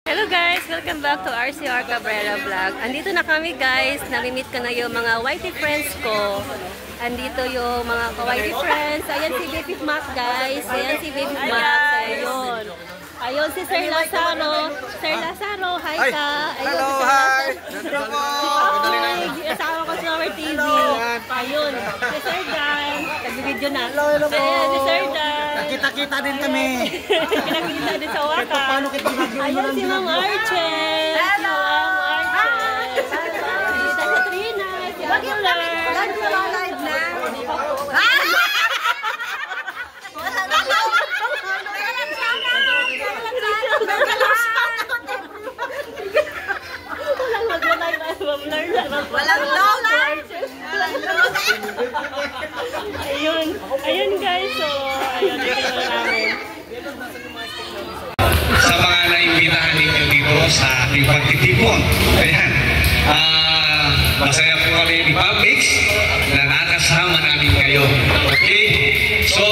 Hello guys! Welcome back to RCR Cabrera Vlog. Andito na kami guys. Namimit ko na yung mga whitey friends ko. Andito yung mga ka-whitey friends. Ayan si Baby Mac guys. Ayan si Baby Mac. Ayun. Ayun si Sir Lazaro. Sir Lazaro, hi ka. Ayun, hello, si hi. Kasama ko sa our TV. Ayun. Si Sir Dan. Nag-video na. Hello, hello po. Ayan si Sir Dan. Kita-kita din kami. Kita-kita din sa waka. Paano kita Ayun si Ma'am Arches. Hello! Arches. Si Katrina. Si Aguilar. Live na. Walang load. Ayun. Ayun guys. So, ayun. Ito na namin. Sa mga naimbitahan ninyo dito sa ating pagtitipon. Ayan. Masaya po kami ni Publix na nakasama namin kayo. Okay? So,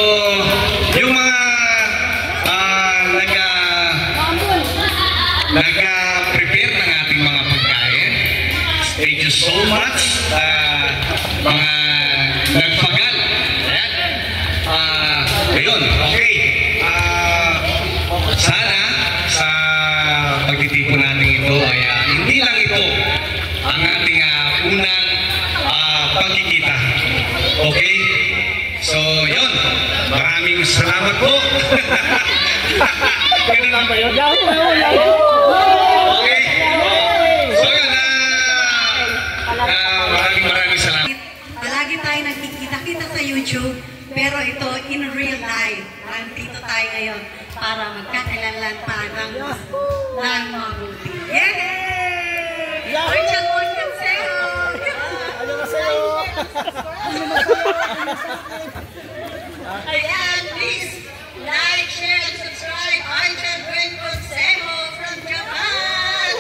yung mga nag-prepare ng ating mga pagkain, thank you so much. Mga nagpagal. Ayan. Ayun. Okay. Sana sa pagtitipon natin ito ay hindi lang ito ang ating unang pagkikita. Okay? So, yun. Maraming salamat po. Ganun lang ba yun? Okay? So, yun maraming salamat. Palagi tayo nagkikita-kita sa YouTube, pero ito in real life. Nandito tayo ngayon para magkakailanlan pa ng mabuti. Yay! Welcome, welcome sa'yo! Ano masayo? Ayan, please like, share, and subscribe. Archer Gwen Consejo from Japan!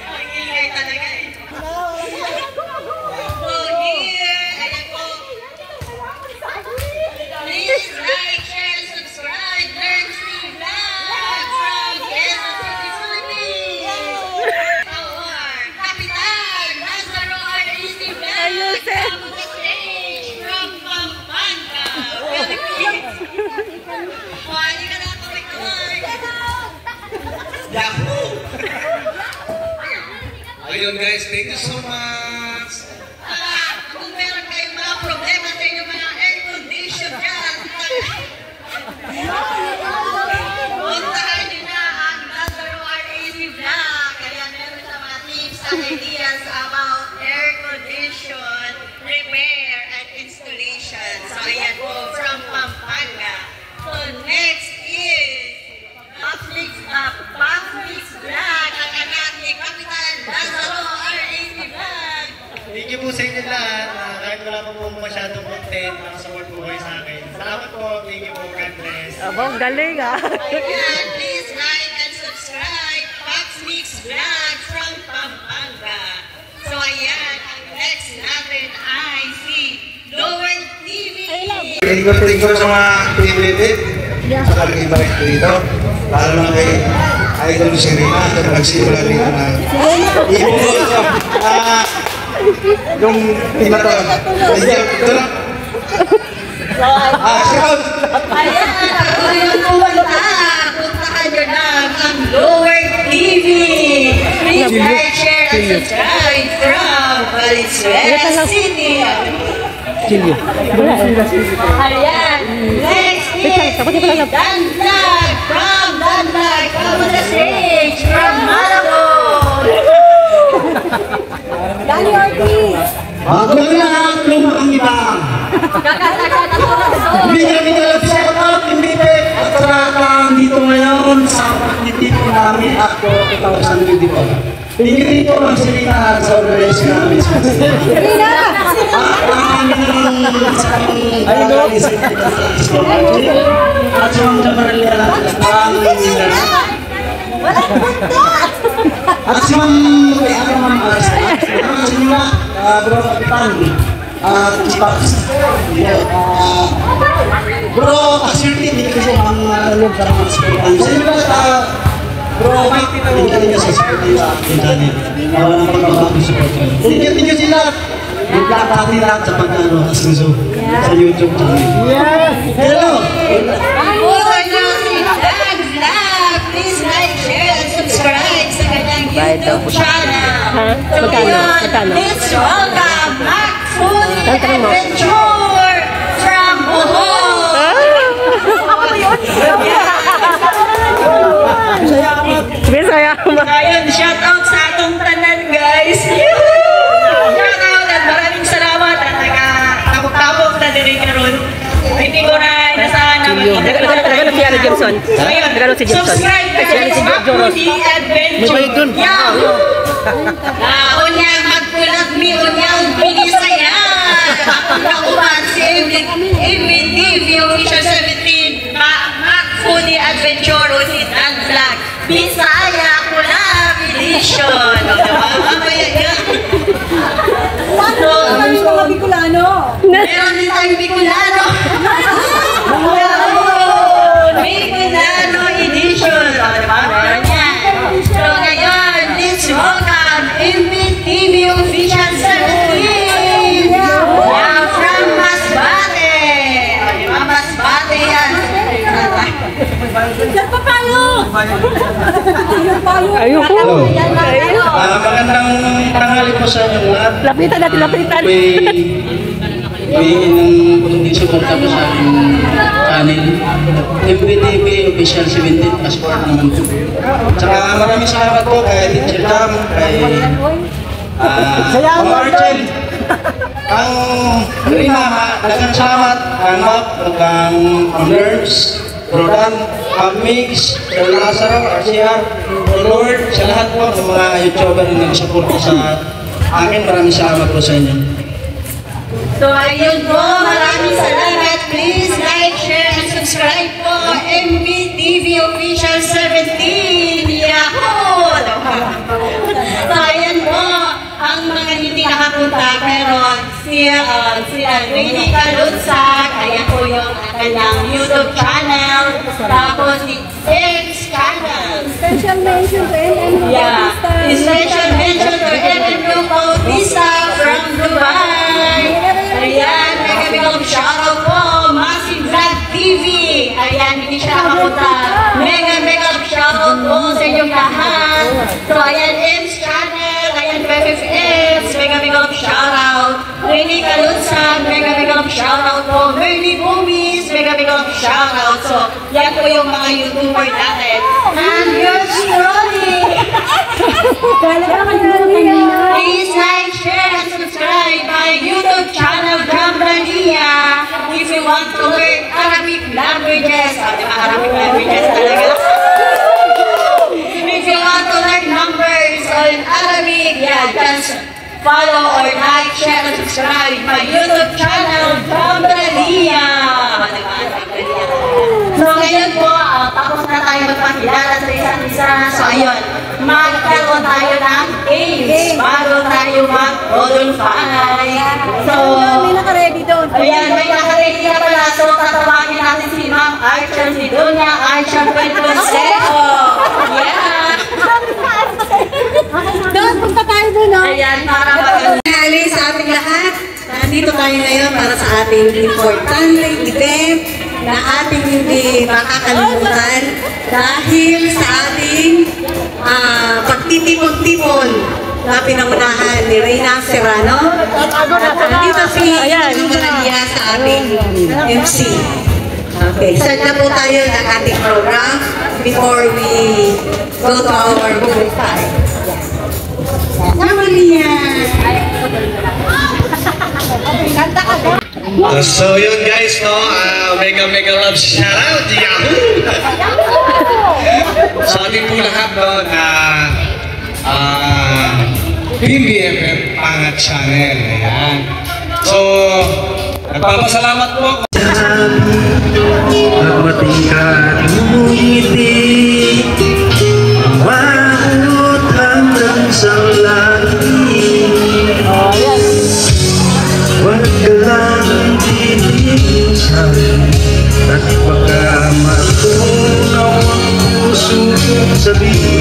Ang ingay talaga eh. So here, ayan po. Please like, share, and subscribe. Learn Steve Vlog from Quezon City, Philippines. Our Kapitan Lazaro R.A.C. Vlog from the stage from Pampanga, Philippines. Hindi ka na kaway-kaway. Yahoo! Ayun guys, thank you so much. Kung meron kayong mga problema sa inyong mga air condition dyan, puntahan nyo na ang Lazaro R.A.C. Vlog. Kaya meron sa mga tips and ideas about air condition repair and installation. So ayan po, from Pampanga. So next is Publix Vlog, ang anak ni Kapitan Lazaro R.A.C. Vlog. Thank you po sa inyo lahat. Kahit wala pa po masyadong content, nakasupport po kayo sa akin. Salamat po. Thank you po. God bless. Abang galing ah. Ayan, please like and subscribe. Publix Vlog from Pampanga. So ayan, ang next natin ay si Lower TV. Thank you sa mga pinipit. Sa iba rin dito. Lalo na kay Idol Serena na nagsimula dito na yung tinaton. Ito lang. Shout! Ayan, kung yung kumanta, puntahan nyo lang ang Lower TV. Please like, share, and subscribe from Valenzuela City. Ayan, next is Dan Vlog from Dan Vlog from the stage from Malabon. Danny Ortiz. Bago lang lumang iba. Kakatakan ako. Hindi kami shout out, hindi at saka dito ngayon sa pagtitip namin ako 2000 dito. Hindi dito ang Serena sa organization namin. Serena! At sa mga kamaralya at sa mga bro kapitan bro kasi hindi ko siya ang loob sa mga Bro, tingnan nyo sa support nyo sa akin channel. Wala nang pagbabago support nyo. Tingnan nyo sila. Yung vlog natin lahat sa pagkano sa YouTube channel. Hello! Please like, share, and subscribe sa kanyang YouTube channel. Magkano? Let's welcome Mac Food Adventure from Bohol. Bisaya. Ayun, shout out sa atong tanan, guys. Shout out at maraming salamat at nagkakabog na din karon. Hindi ko na inasahan na magkita. Nagano si Ana Jimson? Nagano si Jimson? Subscribe ka sa Mac Food Adventure. Unya magpulat mi unya binisaya. Ako na uman si MVTV Official 17 Mac Food Adventure si Dan Vlog. Bisaya Collab Edition. Mamaya yan. Mga Bicolano. Meron din tayong Bicolano. Bicolano Edition. Meron yan. So ngayon, let's welcome MVTV Official 17. Yeah, from Masbate. Masbate yan. Sir Papayo! Ayoko. Magandang tanghali po sa inyo lahat. Lapitan natin, lapitan. May ng suporta po sa aking channel. MVTV Official 17 Passport naman po. Tsaka maraming salamat po kay Teacher Jam, kay Mama Archel. Ang Rina, dagang salamat ang Map, ang Nerves, Rodan, Mix, Sir Lazaro, RCR, Lord, sa lahat po ng mga YouTuber na nag-support sa akin. Maraming salamat po sa inyo. So ayun po, maraming salamat. Please like, share, and subscribe po. MVTV Official 17. Yahoo! So ayan po, ang mga hindi nakapunta, pero sila Rini Kalunsag, ayan po yung kanyang YouTube channel. Tapos si X channel. Special mention to NMU Yeah, Bautista. special mention to NMU Bautista from Dubai. Ayan, mega big shoutout po, Massive Vlog TV. Ayan, hindi siya nakapunta. Mega shoutout po sa inyong lahat. So, ayan, M's channel, ayan, FFS, mega shoutout. Rini Kalunsag, mega shoutout po. Merly Boomies, mega shoutout. So, yan po yung mga YouTuber natin. And yours truly. Please like, share, and subscribe my YouTube channel, Gambralia. If you want to learn Arabic languages, Arabic languages talaga. If you want to learn numbers on Arabic, yeah, just follow or like, share, and subscribe my YouTube channel, Gambralia. So ngayon po, tapos na tayo magpakilala sa isa't isa. So ayun, magkaroon tayo ng games bago tayo mag-module 5. So, May naka-ready doon. ayan, may naka-ready na pala. So tatawagin natin si Ma'am Archer, si Doña Archer Penconsejo. Yeah! Doon, punta tayo doon, no? Ayan, para mag-ali sa ating lahat. Nandito tayo ngayon para sa ating importante event na ating hindi makakalimutan dahil sa ating pagtitipon-tipon na pinangunahan ni Reyna Serrano. Nandito si Maria sa ating MC. Okay, start na po tayo ng ating program before we go to our movie time. Maria! So yun guys, no, mega love shoutout, Yahoo! Sa ating po lahat, no, na PBFF Pangat Channel, ayan. So, nagpapasalamat po ako. Matingkat ngumiti, maunot hanggang sa langit. Huwag ka lang titisan at baka matunaw ang puso kong sabihin.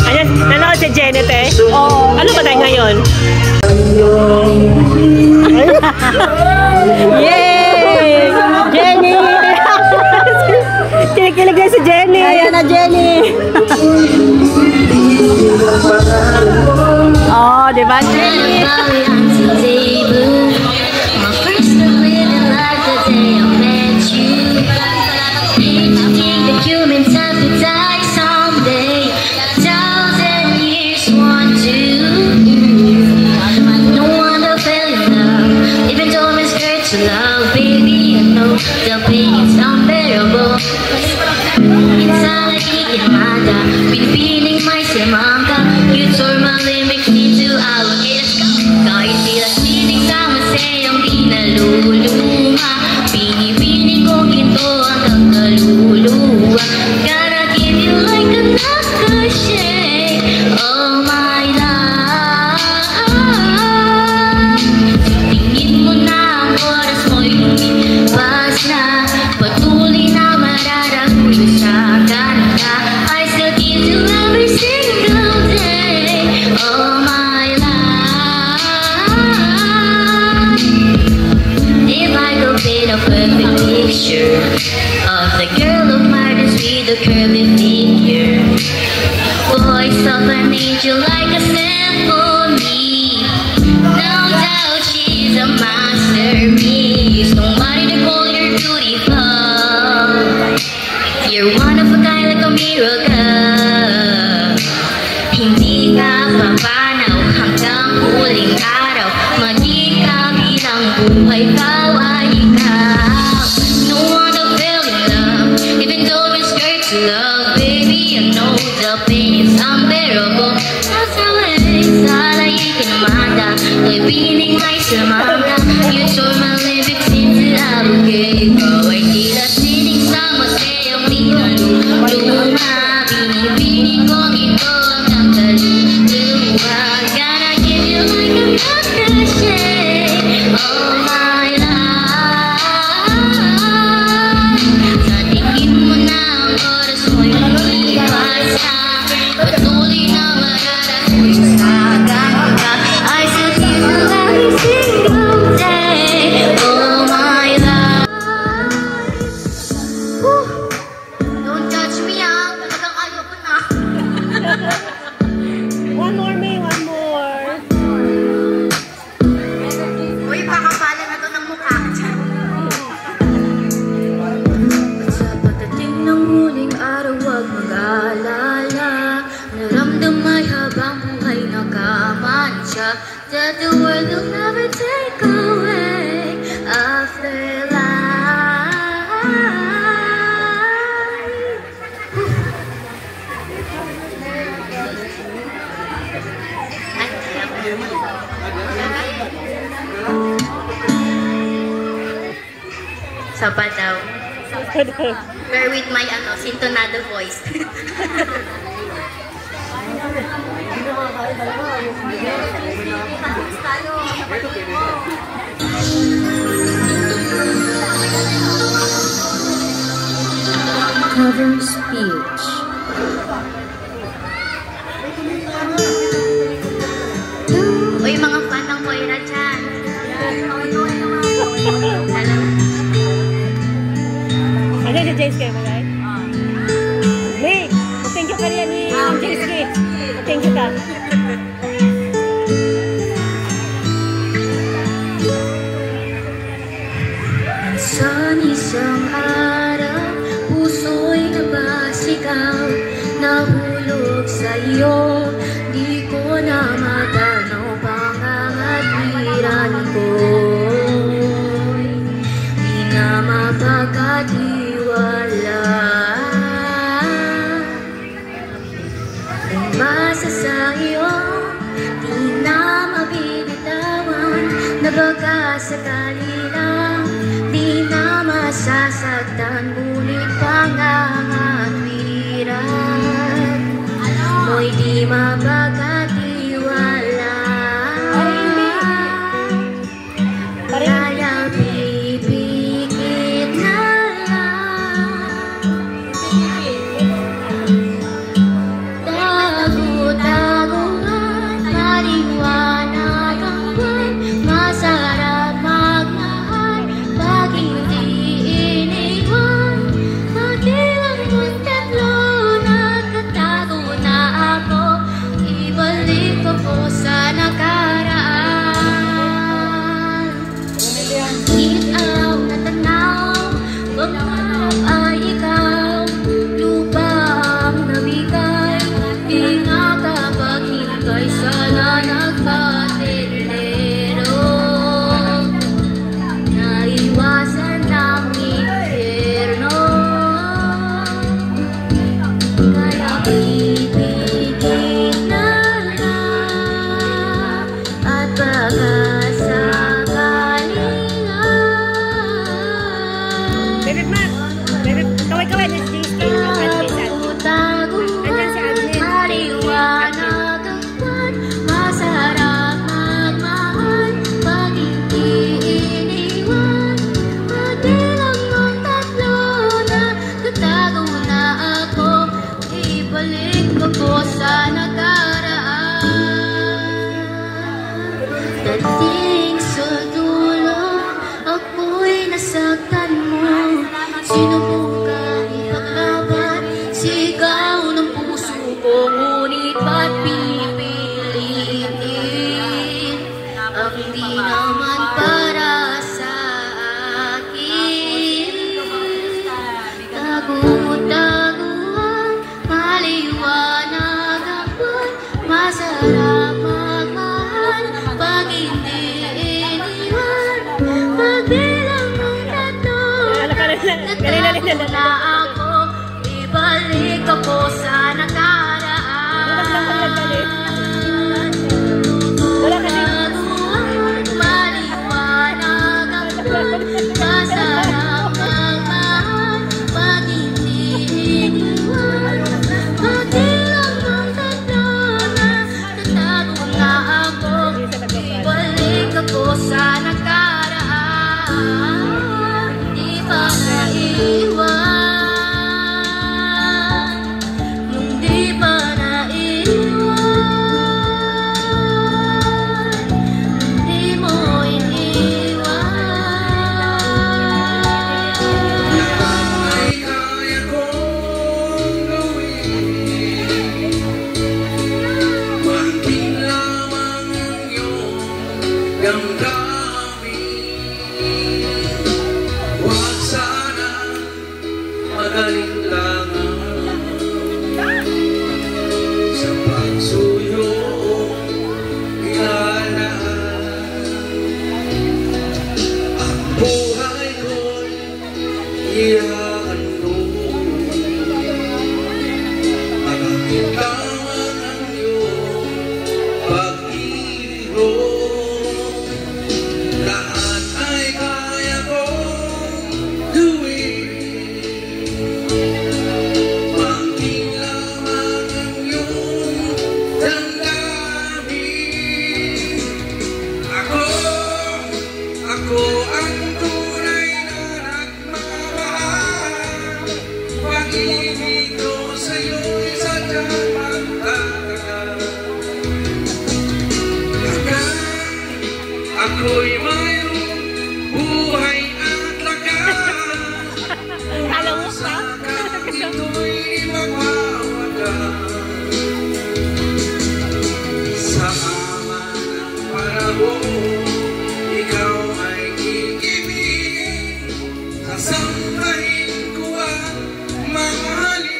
Ayan, nanood si Janet eh. Oh. Ano ba tayo ngayon? Yay! Jenny! Kinikilig na si Jenny! Ayan na, Jenny. Oh, di ba, Jenny? Love, baby, I know the pain is unbearable. Inside ikinamada, pinipiling may semangka. You tore my limits into alligators. Kahit sila sinig sa masayang di naluluma. Pinipiling ko ginto hanggang kaluluwa. Gotta give you like a nakashake. Oh my love. Tingin mo na oras mo'y lumipas na. Patuloy na mararagoy sa kanila. I still give you every single day. Oh my life. If I could paint a perfect picture of the girl of my dreams with a curvy figure, voice of an angel like a symphony. No doubt she's a masterpiece. Nobody to call you're beautiful. You're one of a kind like a miracle. Hindi ka papanaw hanggang huling araw. Maging kabilang buhay ka ay ikaw. No one to feel in love, even though it's great to love. Baby, I know the pain is unbearable. Nasa way, sana ikinamada. Nabining ay semangka. You tore my limits into alligator. Ikaw ay tila sinig sa masayang di naluluma. Binibining ko ginto hanggang kaluluwa. Gotta give you like a nakashake. Oh my life. Sa tingin mo na ang oras mo'y lumipas na. Patuloy na mararagoy sa kanila. I still give you every single day. Oh my life. Don't judge me ah. Talagang ayoko na. One more, May. One more. Uy, pakapala na to ng mukha. Sa pagdating ng huling araw, huwag mag-alala. Naramdamay habang buhay nakamansya, that the world will never take away after life. Sapat daw. Bear with my sintonado voice. Cover speech. Uy, mga fan ng Moira Chan. Ano si James kayo, right? May, thank you ka rin ni James Kate. Thank you ka. Minsan isang araw, puso'y nabasigaw, nahulog sa iyo, di ko na matanaw pangangatwiran ko'y di na mapagkatiwala. Umbasa sa iyo, di na mabibitawan, na baka sakali lang di na masasaktan, ngunit pangangatwiran mo'y di mapagkatiwala. Kaya pipikit na lang Pag-ibig ko sa'yo'y sadyang magtatagal. Hanggang ako'y mayroong buhay at lakas. Sa kang ito'y magwawakas. Sa ama ng panahon, ikaw ay iibigin. Sasambahin ko at mamahalin.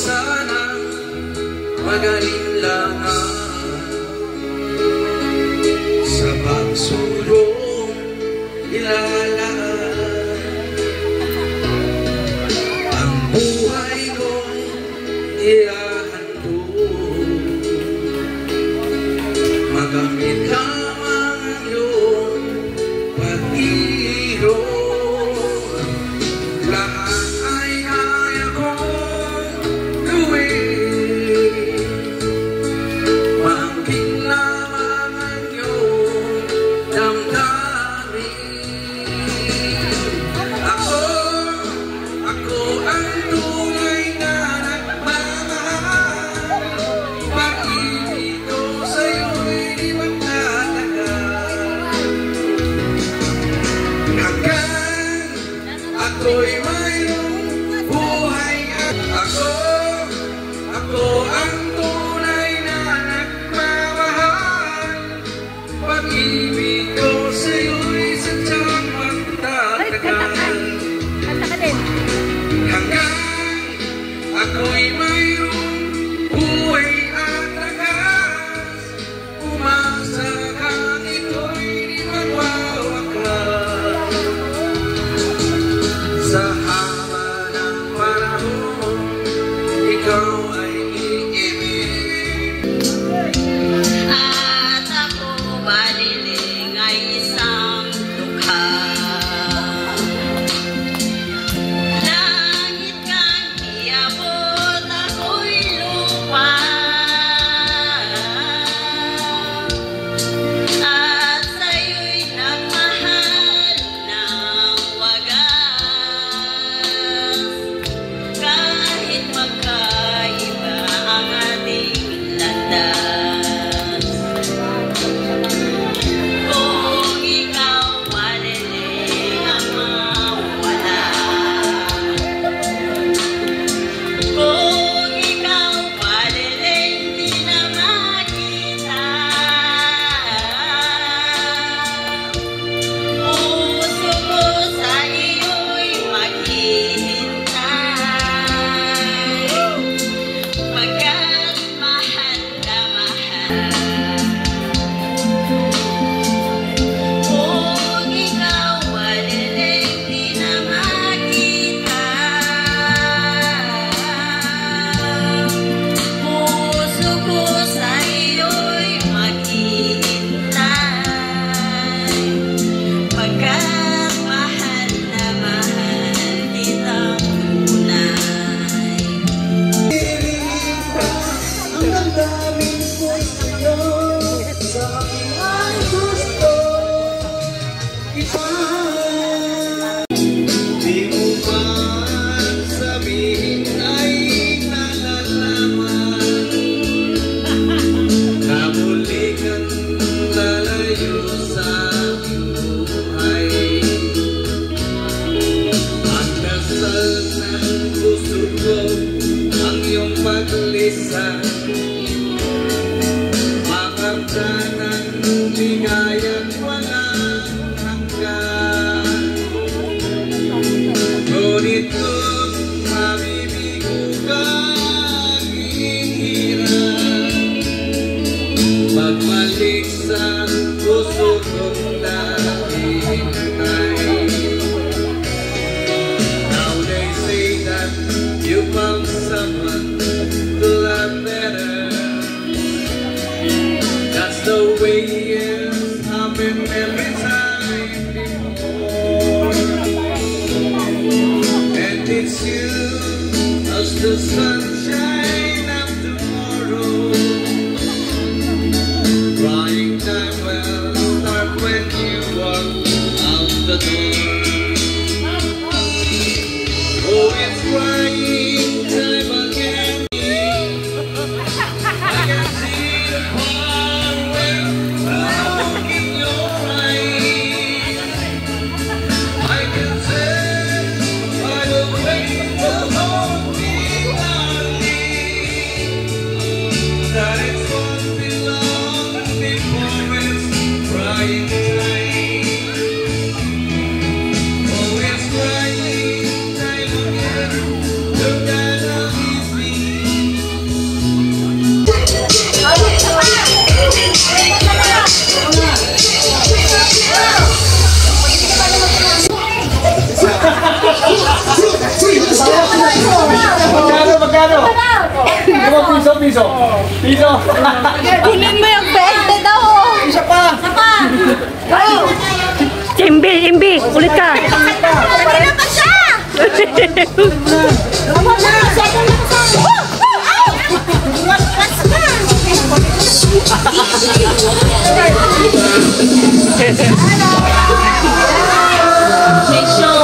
Sana magalinlangan sa pagsulong ilalaan. Ang buhay ko'y ihahandog, magamit lamang ang iyong pag-ibig. Lahat ay kaya kong gawin, maangkin lamang ang iyong damdamin. Ako ang tunay na nagmamahal. Pag-ibig ko sa'yo'y di magtatagal. Hanggang ako'y mayroong buhay at ako ang tunay na nagmamahal. Pag-ibig ko sa'yo'y sadyang magtatagal. Hanggang ako'y mayroong buhay at lakas. Umasa kang ito'y di magwawakas. Sa haba ng panahon, ikaw ay iibig. miss you as the sunshine of tomorrow. Crying time will start when you walk out the door. Oh, it's crying time again. I can see the power look in your eyes. I can say by the way you hold me, darling, that it's what belongs before it's crying time. Oh, it's crying time again. Look at how he's Magkano? Piso. Tingin mo yung 20 daw. Isa pa. Imbi, ulit ka. Kanina pa siya.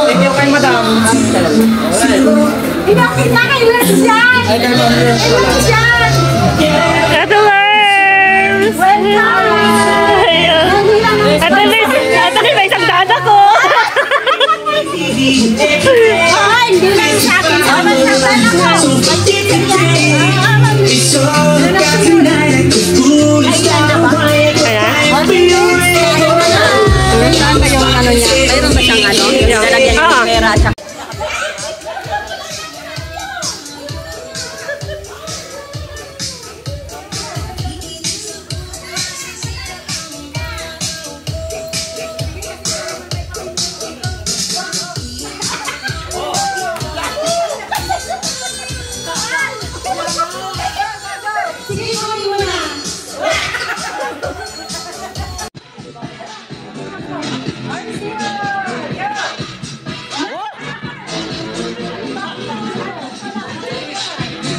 Thank you kay madam. Pinakit na kayo lang dyan. Ate Worms! Ate Liz, may isang daan ako. Ay, hindi lang sa akin. Sabat na ba na ko? Saan ba yung ano niya? Mayroon ba siyang ano? Lalagyan ng pera siya.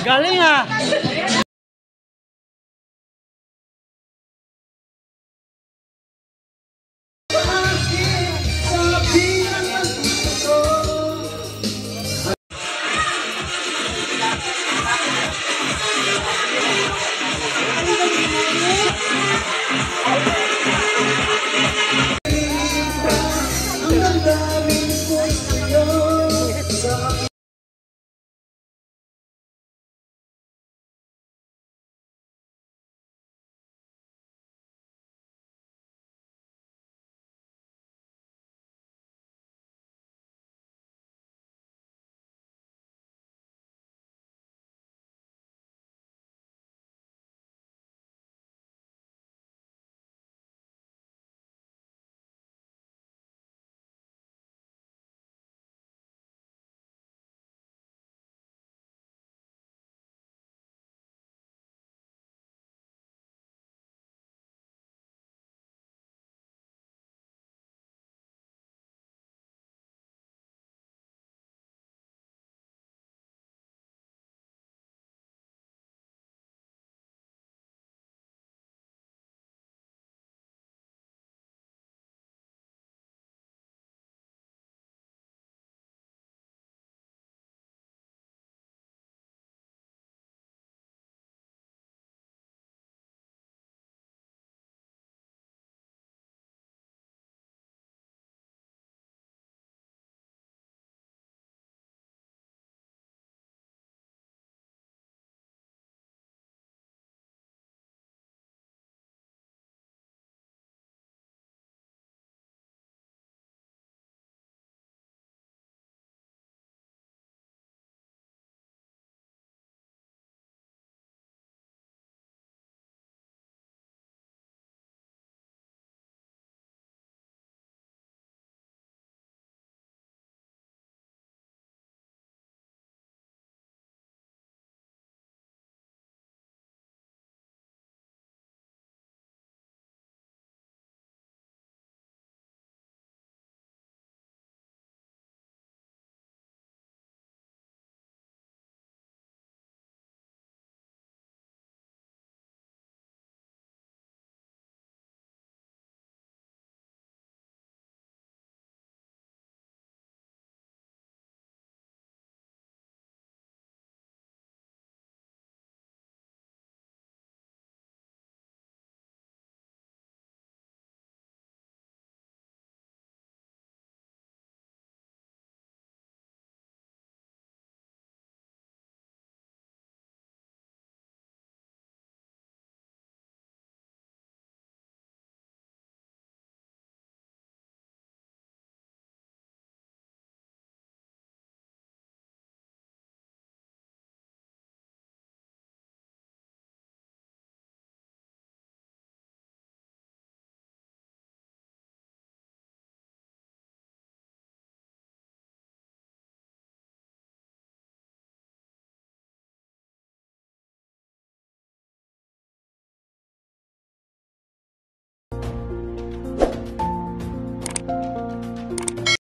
Galing ah.